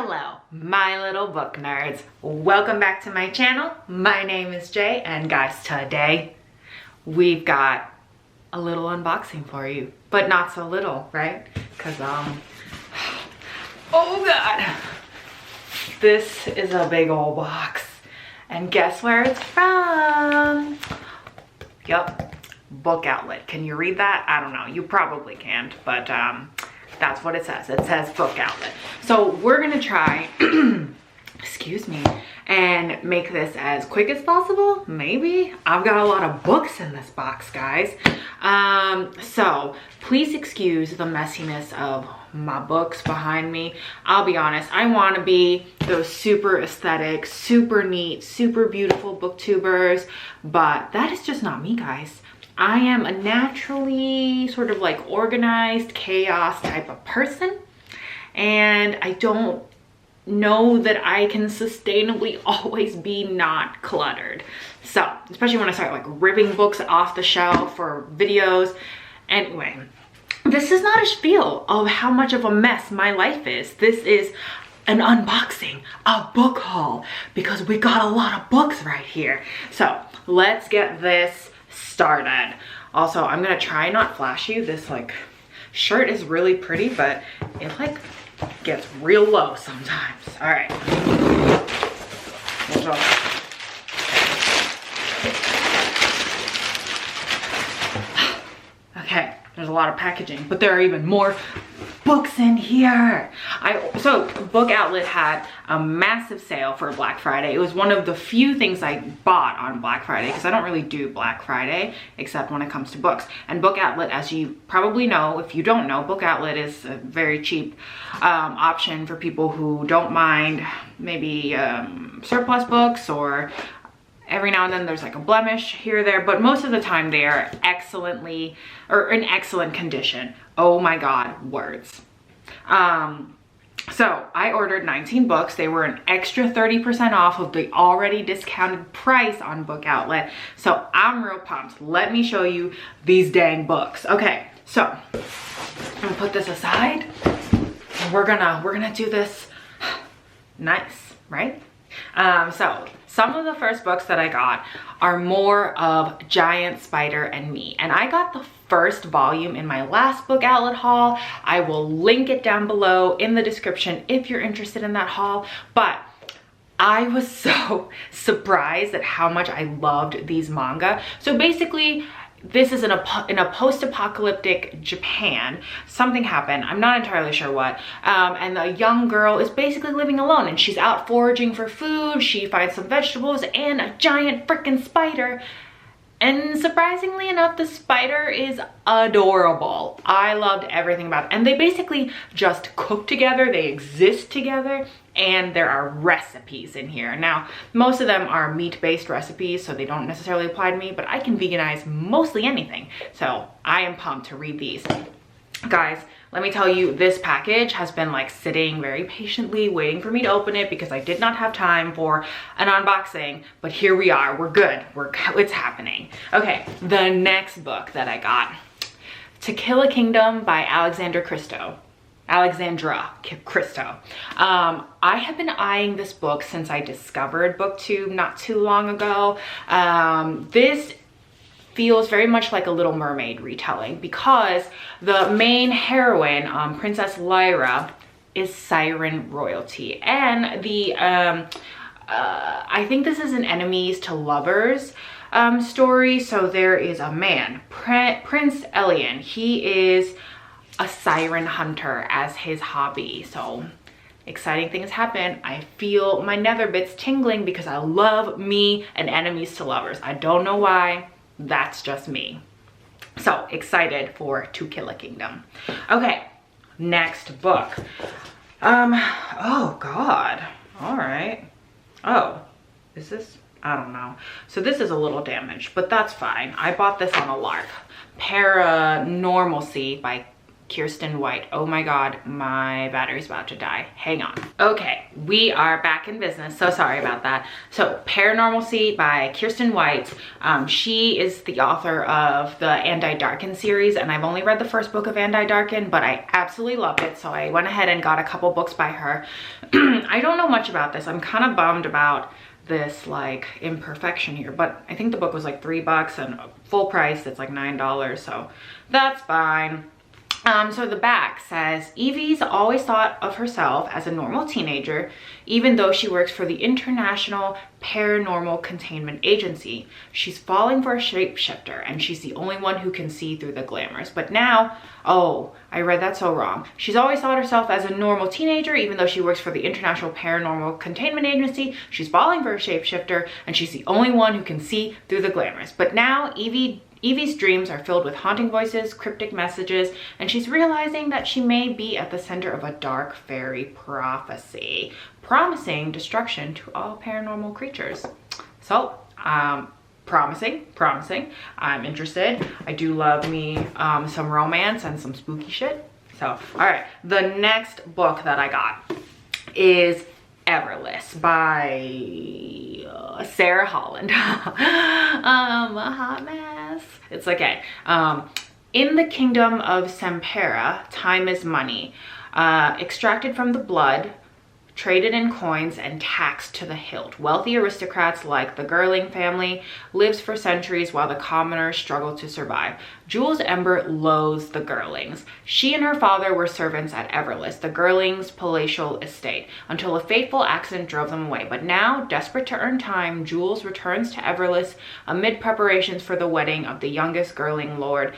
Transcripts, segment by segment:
Hello, my little book nerds. Welcome back to my channel. My name is Jay, and guys, today we've got a little unboxing for you, but not so little, right? Because, oh God, this is a big old box. And guess where it's from? Yup, Bookoutlet. Can you read that? I don't know, you probably can't, but that's what it says. It says Bookoutlet. So we're gonna try, excuse me, and make this as quick as possible, maybe. I've got a lot of books in this box, guys. So please excuse the messiness of my books behind me. I'll be honest, I want to be those super aesthetic, super neat, super beautiful booktubers, but that is just not me, guys. I am a naturally sort of like organized chaos type of person, and I don't know that I can sustainably always be not cluttered. So, especially when I start like ripping books off the shelf for videos. Anyway, this is not a spiel of how much of a mess my life is. This is an unboxing, a book haul, because we got a lot of books right here. So let's get this started. Also, I'm gonna try not flash you. This like shirt is really pretty, but it like gets real low sometimes. All right. Okay, there's a lot of packaging, but there are even more books in here. So Bookoutlet had a massive sale for Black Friday. It was one of the few things I bought on Black Friday because I don't really do Black Friday except when it comes to books. And Bookoutlet, as you probably know, if you don't know, Bookoutlet is a very cheap option for people who don't mind maybe surplus books, or every now and then there's like a blemish here or there, but most of the time they are excellently or in excellent condition. Oh my God, words. So I ordered 19 books. They were an extra 30% off of the already discounted price on Bookoutlet. So I'm real pumped. Let me show you these dang books. Okay, so I'm gonna put this aside and we're gonna do this nice, right? So some of the first books that I got are more of Giant Spider and Me, and I got the first volume in my last Bookoutlet haul. I will link it down below in the description if you're interested in that haul. But I was so surprised at how much I loved these manga. So basically, this is in a post-apocalyptic Japan. Something happened, I'm not entirely sure what, and the young girl is basically living alone, and she's out foraging for food. She finds some vegetables and a giant freaking spider, and surprisingly enough, the spider is adorable. I loved everything about it. And they basically just cook together, they exist together, and there are recipes in here. Now, most of them are meat-based recipes, so they don't necessarily apply to me, but I can veganize mostly anything. So I am pumped to read these. Guys, let me tell you, this package has been like sitting very patiently waiting for me to open it because I did not have time for an unboxing, but here we are. We're good. It's happening. Okay, the next book that I got, To Kill a Kingdom by Alexandra Christo. I have been eyeing this book since I discovered BookTube not too long ago. This feels very much like a Little Mermaid retelling because the main heroine, Princess Lyra, is siren royalty, and the I think this is an enemies to lovers story. So there is a man, Prince Elian. He is a siren hunter as his hobby. So exciting things happen. I feel my nether bits tingling because I love me and enemies to lovers. I don't know why. That's just me. So excited for To Kill a Kingdom. Okay, next book. Oh God. All right. Oh, is this? I don't know. So this is a little damaged, but that's fine. I bought this on a lark. Paranormal C by Kirsten White. Oh my God, my battery's about to die. Hang on. Okay, we are back in business. So sorry about that. So Paranormal C by Kirsten White. She is the author of the I Darken series, and I've only read the first book of I Darken, but I absolutely loved it. So I went ahead and got a couple books by her. I don't know much about this. I'm kind of bummed about this like imperfection here, but I think the book was like $3 and full price it's like $9, so that's fine. So the back says, Evie's always thought of herself as a normal teenager, even though she works for the International Paranormal Containment Agency. She's falling for a shapeshifter, and she's the only one who can see through the glamours. But now, oh, I read that so wrong. She's always thought herself as a normal teenager, even though she works for the International Paranormal Containment Agency. She's falling for a shapeshifter, and she's the only one who can see through the glamours. But now, Evie's dreams are filled with haunting voices, cryptic messages, and she's realizing that she may be at the center of a dark fairy prophecy, promising destruction to all paranormal creatures. So, promising. I'm interested. I do love me some romance and some spooky shit. So, all right, the next book that I got is Everless by Sarah Holland. A hot mess. It's okay. In the kingdom of Sempera, time is money. Extracted from the blood, traded in coins, and taxed to the hilt. Wealthy aristocrats like the Gerling family lives for centuries while the commoners struggle to survive. Jules Ember loathes the Gerlings. She and her father were servants at Everless, the Gerlings' palatial estate, until a fateful accident drove them away. But now, desperate to earn time, Jules returns to Everless amid preparations for the wedding of the youngest Gerling lord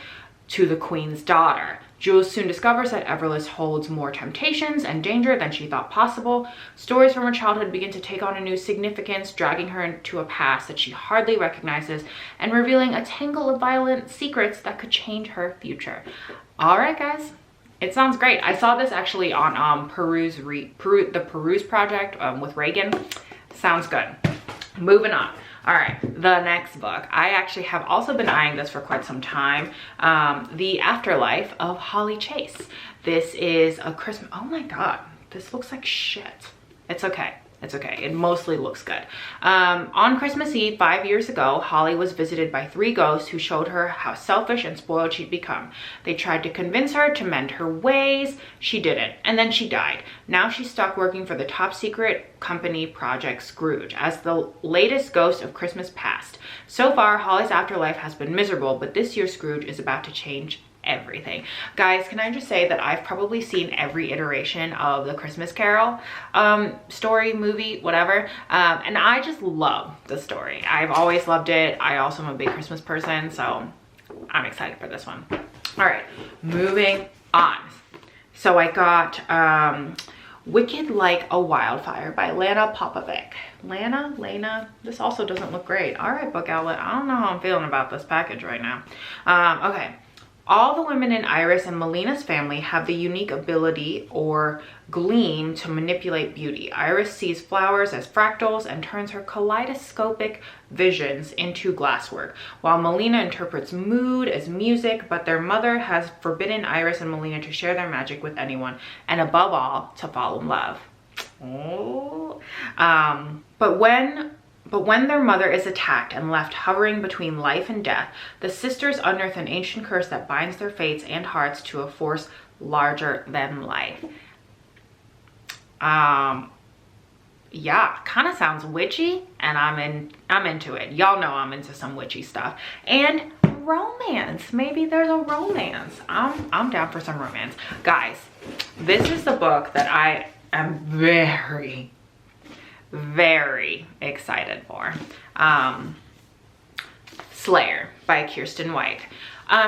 to the queen's daughter. Jules soon discovers that Everless holds more temptations and danger than she thought possible. Stories from her childhood begin to take on a new significance, dragging her into a past that she hardly recognizes and revealing a tangle of violent secrets that could change her future. All right, guys. It sounds great. I saw this actually on the Peruse Project with Reagan. Sounds good. Moving on. All right, the next book. I actually have also been eyeing this for quite some time. The Afterlife of Holly Chase. This is a Christmas, oh my God, this looks like shit. It's okay. It's okay. It mostly looks good. On Christmas Eve 5 years ago, Holly was visited by 3 ghosts who showed her how selfish and spoiled she'd become. They tried to convince her to mend her ways. She didn't. And then she died. Now she's stuck working for the top secret company Project Scrooge as the latest ghost of Christmas past. So far, Holly's afterlife has been miserable, but this year Scrooge is about to change everything. Guys, can I just say that I've probably seen every iteration of the Christmas Carol story, movie, whatever, and I just love the story. I've always loved it. I also am a big Christmas person, so I'm excited for this one. All right, moving on. So I got Wicked Like a Wildfire by Lana Popovic. Lana, this also doesn't look great. All right, Bookoutlet, I don't know how I'm feeling about this package right now. Okay. All the women in Iris and Melina's family have the unique ability or gleam to manipulate beauty. Iris sees flowers as fractals and turns her kaleidoscopic visions into glasswork, while Melina interprets mood as music, but their mother has forbidden Iris and Melina to share their magic with anyone, and above all, to fall in love. Oh. But when their mother is attacked and left hovering between life and death, the sisters unearth an ancient curse that binds their fates and hearts to a force larger than life. Yeah, kind of sounds witchy, and I'm into it. Y'all know I'm into some witchy stuff. And romance. Maybe there's a romance. I'm down for some romance. Guys, this is the book that I am very excited for. Slayer by Kirsten White.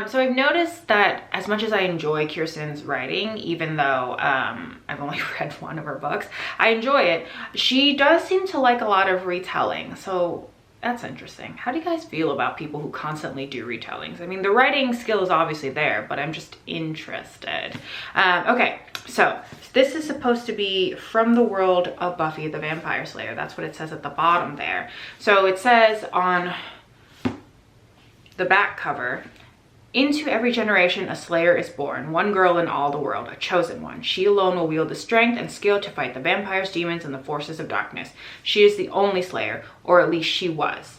So I've noticed that as much as I enjoy Kirsten's writing, even though I've only read one of her books, I enjoy it. She does seem to like a lot of retelling, so that's interesting. How do you guys feel about people who constantly do retellings? I mean, the writing skill is obviously there, but I'm just interested. Okay, so this is supposed to be from the world of Buffy the Vampire Slayer. That's what it says at the bottom there. So it says on the back cover, Into every generation, a slayer is born, one girl in all the world, a chosen one. She alone will wield the strength and skill to fight the vampires, demons, and the forces of darkness. She is the only slayer, or at least she was.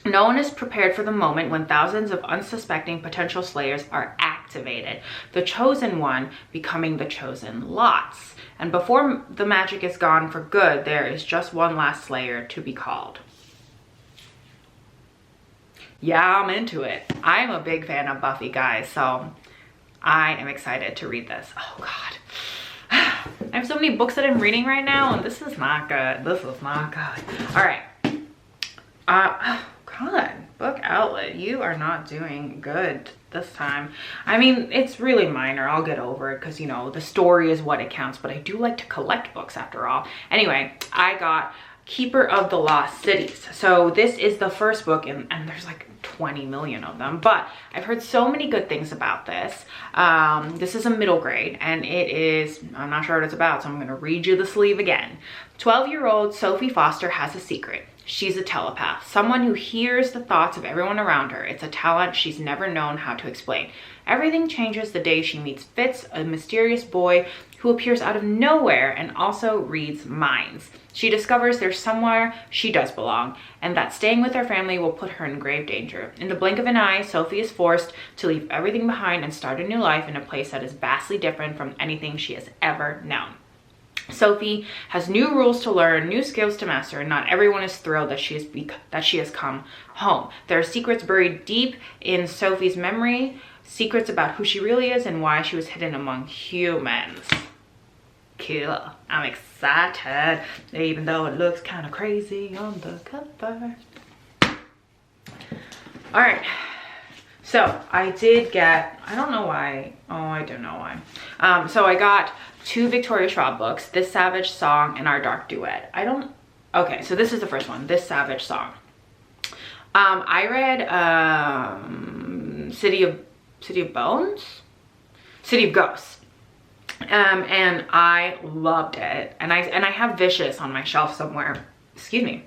No one is prepared for the moment when thousands of unsuspecting potential slayers are activated, the chosen one becoming the chosen lots. And before the magic is gone for good, there is just one last slayer to be called. Yeah, I'm into it. I'm a big fan of Buffy, guys, so I am excited to read this. Oh God. I have so many books that I'm reading right now, and this is not good. This is not good. All right. Oh God, Bookoutlet, you are not doing good this time. I mean, it's really minor. I'll get over it because, you know, the story is what it counts, but I do like to collect books after all. Anyway, I got Keeper of the Lost Cities. So this is the first book, and there's like 20 million of them, but I've heard so many good things about this. This is a middle grade, and it is, I'm not sure what it's about, so I'm gonna read you the sleeve again. 12-year-old Sophie Foster has a secret. She's a telepath, someone who hears the thoughts of everyone around her. It's a talent she's never known how to explain. Everything changes the day she meets Fitz, a mysterious boy who appears out of nowhere and also reads minds. She discovers there's somewhere she does belong, and that staying with her family will put her in grave danger. In the blink of an eye, Sophie is forced to leave everything behind and start a new life in a place that is vastly different from anything she has ever known. Sophie has new rules to learn, new skills to master, and not everyone is thrilled that she has come home. There are secrets buried deep in Sophie's memory, secrets about who she really is and why she was hidden among humans. Cool. I'm excited, even though it looks kind of crazy on the cover. All right. So I did get, I don't know why. Oh, I don't know why. So I got 2 Victoria Schwab books, This Savage Song and Our Dark Duet. Okay, so this is the first one, This Savage Song. I read City of Ghosts. And I loved it. And I have Vicious on my shelf somewhere. Excuse me.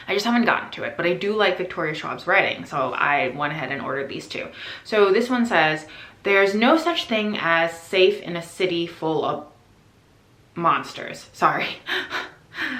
I just haven't gotten to it, but I do like Victoria Schwab's writing, so I went ahead and ordered these 2. So this one says, there's no such thing as safe in a city full of monsters. Sorry.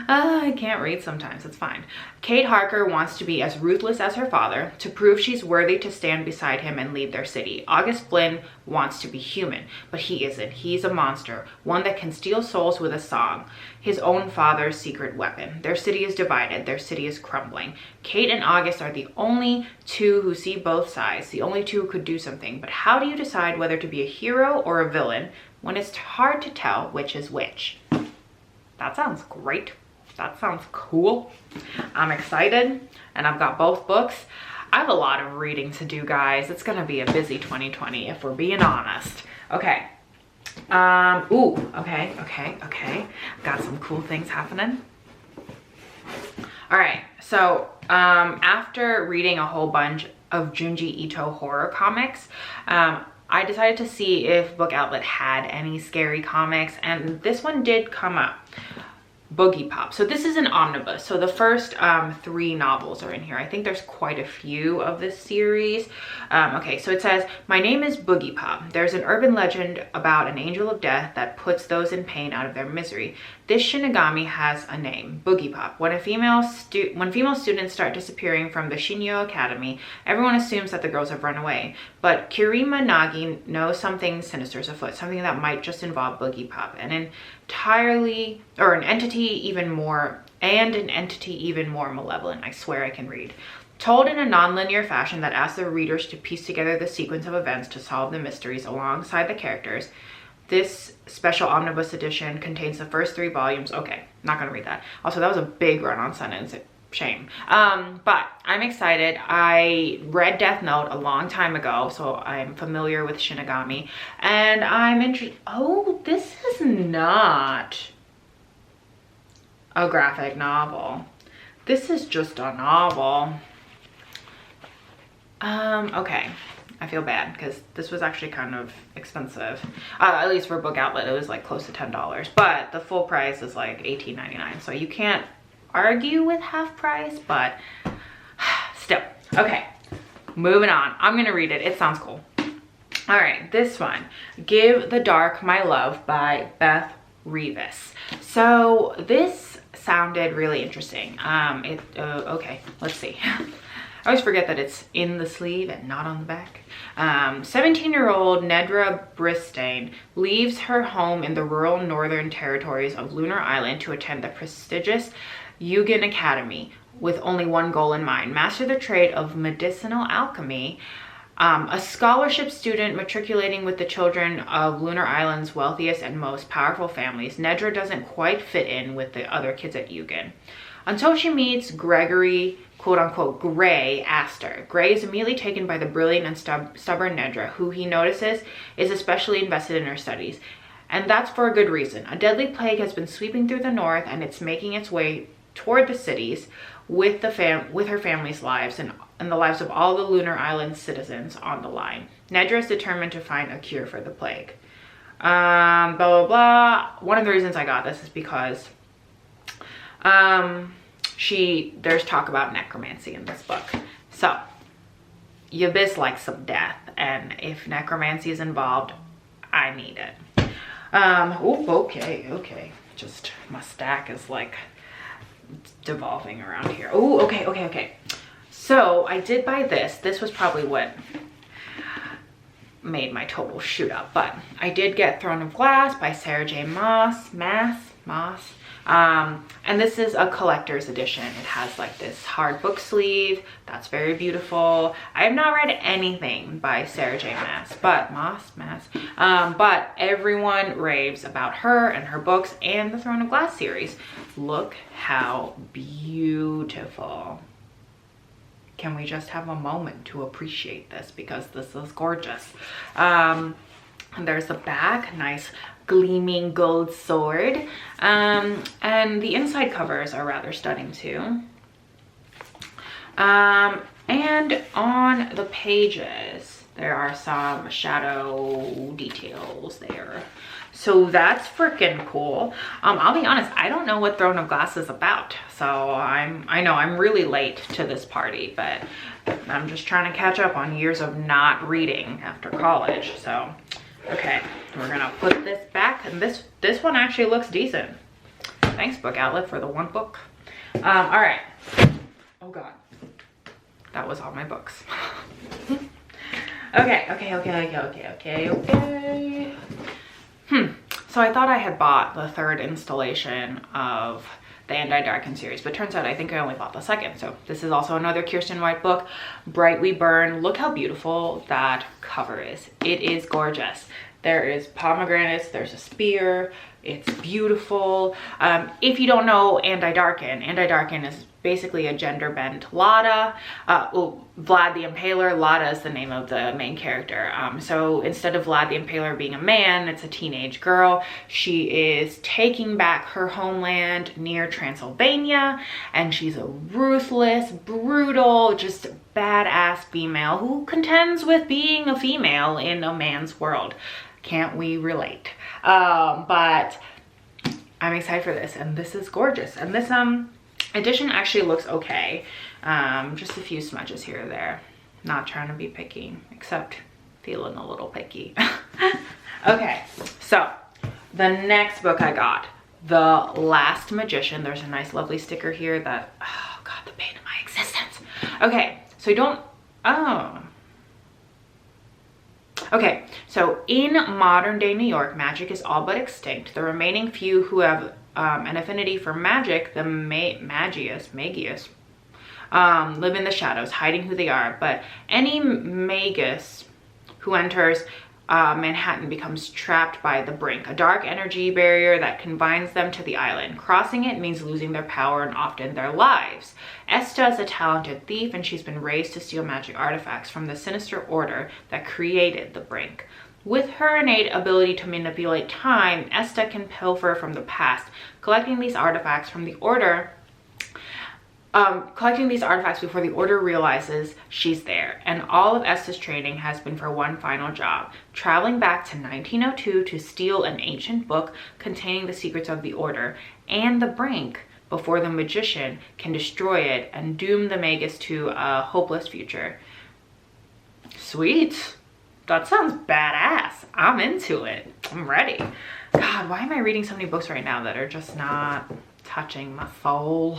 I can't read sometimes, it's fine. Kate Harker wants to be as ruthless as her father to prove she's worthy to stand beside him and lead their city. August Flynn wants to be human, but he isn't. He's a monster, one that can steal souls with a song, his own father's secret weapon. Their city is divided, their city is crumbling. Kate and August are the only 2 who see both sides, the only 2 who could do something. But how do you decide whether to be a hero or a villain when it's hard to tell which is which? That sounds great. That sounds cool. I'm excited, and I've got both books. I have a lot of reading to do, guys. It's gonna be a busy 2020 if we're being honest. Okay. Okay. Got some cool things happening. All right, so after reading a whole bunch of Junji Ito horror comics, I decided to see if Bookoutlet had any scary comics, and this one did come up. Boogie Pop. So this is an omnibus. So the first 3 novels are in here. I think there's quite a few of this series. Okay, so it says, my name is Boogie Pop. There's an urban legend about an angel of death that puts those in pain out of their misery. This Shinigami has a name, Boogie Pop. When female students start disappearing from the Shinyo Academy, everyone assumes that the girls have run away. But Kirima Nagi knows something sinister is afoot, something that might just involve Boogie Pop, an entity even more malevolent. I swear I can read. Told in a non-linear fashion that asks the readers to piece together the sequence of events to solve the mysteries alongside the characters. This special omnibus edition contains the first 3 volumes. Okay, not gonna read that. Also, that was a big run-on sentence. Shame. But I'm excited. I read Death Note a long time ago, so I'm familiar with Shinigami, and I'm interested. Oh, this is not a graphic novel. This is just a novel. Okay. I feel bad because this was actually kind of expensive. At least for Bookoutlet, it was like close to $10, but the full price is like $18.99. So you can't argue with half price, but still. Okay, moving on. I'm gonna read it. It sounds cool. All right, this one, Give the Dark My Love by Beth Revis. So this sounded really interesting. Okay, let's see. I always forget that it's in the sleeve and not on the back. 17-year-old Nedra Bristain leaves her home in the rural northern territories of Lunar Island to attend the prestigious Yugen Academy with only one goal in mind: master the trade of medicinal alchemy. A scholarship student matriculating with the children of Lunar Island's wealthiest and most powerful families, Nedra doesn't quite fit in with the other kids at Yugen. Until she meets Gregory, quote-unquote, Gray Astor. Gray is immediately taken by the brilliant and stubborn Nedra, who he notices is especially invested in her studies. And that's for a good reason. A deadly plague has been sweeping through the north, and it's making its way toward the cities with her family's lives and the lives of all the Lunar Island citizens on the line. Nedra is determined to find a cure for the plague. Blah, blah, blah. One of the reasons I got this is because there's talk about necromancy in this book. So, Yabis likes some death, and if necromancy is involved, I need it. Okay. Just my stack is like devolving around here. Oh, okay. So I did buy this. This was probably what made my total shoot up, but I did get Throne of Glass by Sarah J. Maas. And this is a collector's edition. It has like this hard book sleeve that's very beautiful. I have not read anything by Sarah J. Maas, but everyone raves about her and her books and the Throne of Glass series. Look how beautiful. Can we just have a moment to appreciate this, because this is gorgeous. And there's the back, nice gleaming gold sword, and the inside covers are rather stunning too. And on the pages there are some shadow details there, so that's freaking cool. I'll be honest, I don't know what Throne of Glass is about, so I know I'm really late to this party, but I'm just trying to catch up on years of not reading after college. So okay, we're gonna put this back, and this one actually looks decent. Thanks, Bookoutlet, for the one book. All right. Oh God, that was all my books. Okay. So I thought I had bought the third installation of the I Darken series, but turns out I think I only bought the second. So this is also another Kirsten White book, Bright We Burn. Look how beautiful that cover is. It is gorgeous. There is pomegranates, there's a spear, it's beautiful. If you don't know I Darken is basically a gender bent Lada. Vlad the Impaler, Lada is the name of the main character. So instead of Vlad the Impaler being a man, it's a teenage girl. She is taking back her homeland near Transylvania, and she's a ruthless, brutal, just badass female who contends with being a female in a man's world. Can't we relate? But I'm excited for this, and this is gorgeous. And this edition actually looks okay. Just a few smudges here or there. Not trying to be picky, except feeling a little picky. Okay, so the next book I got, The Last Magician. There's a nice lovely sticker here that, oh God, the pain of my existence. Okay, so okay, so in modern day New York, magic is all but extinct. The remaining few who have an affinity for magic, the Magius, live in the shadows, hiding who they are. But any magus who enters Manhattan becomes trapped by the brink, a dark energy barrier that confines them to the island. Crossing it means losing their power and often their lives. Esta is a talented thief, and she's been raised to steal magic artifacts from the sinister order that created the brink. With her innate ability to manipulate time, Esta can pilfer from the past, collecting these artifacts before the order realizes she's there. And all of Esta's training has been for one final job, traveling back to 1902 to steal an ancient book containing the secrets of the order and the brink before the magician can destroy it and doom the magus to a hopeless future. Sweet. That sounds badass. I'm into it. I'm ready. God, why am I reading so many books right now that are just not touching my soul?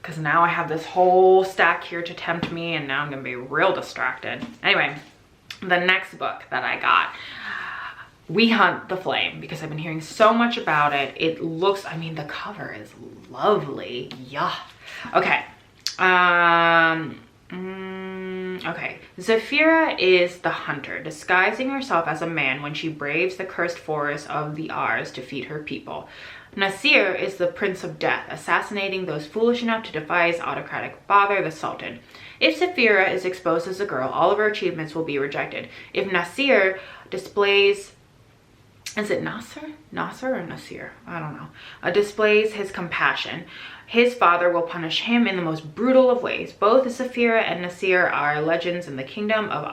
Because now I have this whole stack here to tempt me, and now I'm gonna be real distracted. Anyway, the next book that I got, We Hunt the Flame, because I've been hearing so much about it. It looks, I mean, the cover is lovely. Yeah. Okay. Okay. Zafira is the hunter, disguising herself as a man when she braves the cursed forest of the Ars to feed her people. Nasir is the Prince of Death, assassinating those foolish enough to defy his autocratic father, the Sultan. If Zafira is exposed as a girl, all of her achievements will be rejected. If Nasir displays... Is it Nasser? Nasser or Nasir? I don't know. Displays his compassion, his father will punish him in the most brutal of ways. Both Zafira and Nasir are legends in the kingdom of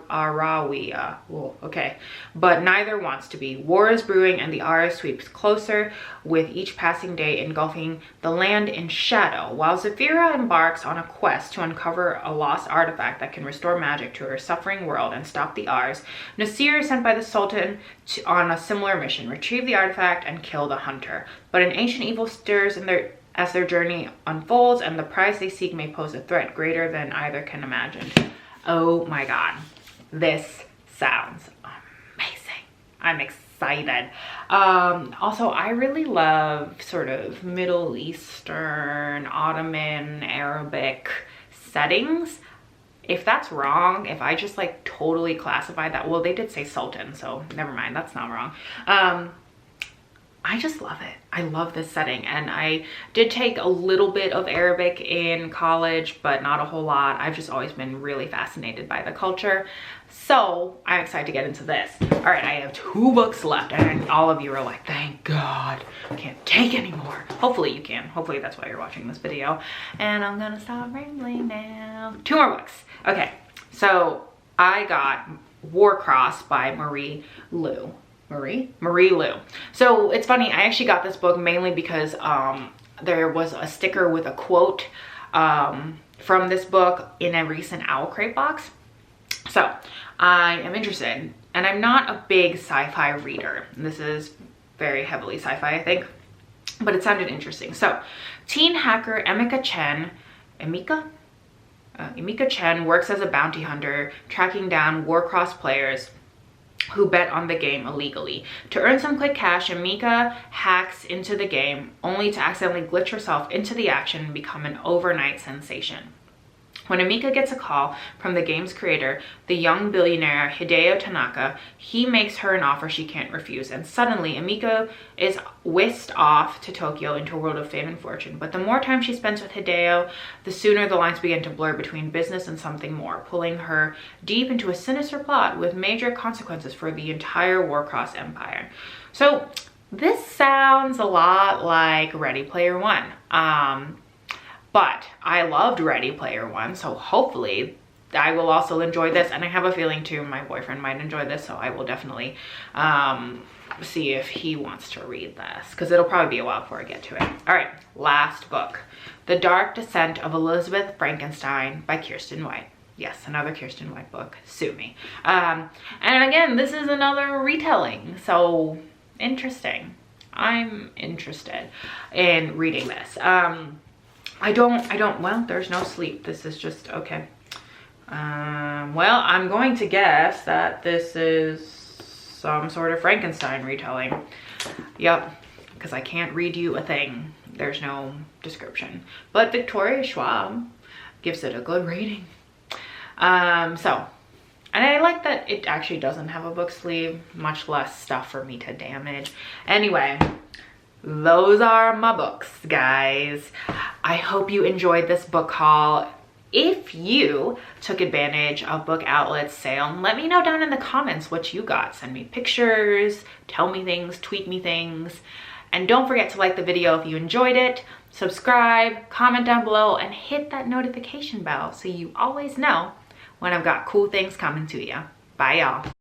Arawiya. Whoa, okay. But neither wants to be. War is brewing and the Ars sweeps closer, with each passing day engulfing the land in shadow. While Zafira embarks on a quest to uncover a lost artifact that can restore magic to her suffering world and stop the Ars, Nasir is sent by the Sultan on a similar mission: retrieve the artifact and kill the hunter. But an ancient evil stirs in as their journey unfolds, and the prize they seek may pose a threat greater than either can imagine. Oh my god, this sounds amazing. I'm excited. Also, I really love sort of Middle Eastern, Ottoman, Arabic settings. If that's wrong, if I just like totally classify that, well, they did say Sultan, so never mind, that's not wrong. I just love it. I love this setting, and I did take a little bit of Arabic in college, but not a whole lot. I've just always been really fascinated by the culture, so I'm excited to get into this. All right, I have 2 books left, and all of you are like, thank God, I can't take anymore. Hopefully you can. Hopefully that's why you're watching this video, and I'm gonna stop rambling now. 2 more books. Okay, so I got Warcross by Marie Lu. Marie Lu. So it's funny, I actually got this book mainly because there was a sticker with a quote from this book in a recent Owl Crate box. So I am interested, and I'm not a big sci-fi reader. This is very heavily sci-fi, I think, but it sounded interesting. So teen hacker Emika Chen works as a bounty hunter, tracking down Warcross players who bet on the game illegally. To earn some quick cash, Emika hacks into the game only to accidentally glitch herself into the action and become an overnight sensation. When Emika gets a call from the game's creator, the young billionaire Hideo Tanaka, he makes her an offer she can't refuse, and suddenly Emika is whisked off to Tokyo into a world of fame and fortune. But the more time she spends with Hideo, the sooner the lines begin to blur between business and something more, pulling her deep into a sinister plot with major consequences for the entire Warcross empire. So this sounds a lot like Ready Player One. But I loved Ready Player One, so hopefully I will also enjoy this. And I have a feeling too, my boyfriend might enjoy this, so I will definitely see if he wants to read this, because it'll probably be a while before I get to it. All right, last book, The Dark Descent of Elizabeth Frankenstein by Kirsten White. Yes, another Kirsten White book, sue me. And again, this is another retelling, so interesting. I'm interested in reading this. Well, there's no sleep. This is just, okay. Well, I'm going to guess that this is some sort of Frankenstein retelling. Yep, because I can't read you a thing. There's no description. But Victoria Schwab gives it a good rating. And I like that it actually doesn't have a book sleeve, much less stuff for me to damage. Anyway, those are my books, guys. I hope you enjoyed this book haul. If you took advantage of Bookoutlet's sale, let me know down in the comments what you got. Send me pictures, tell me things, tweet me things. And don't forget to like the video if you enjoyed it, subscribe, comment down below, and hit that notification bell so you always know when I've got cool things coming to you. Bye, y'all.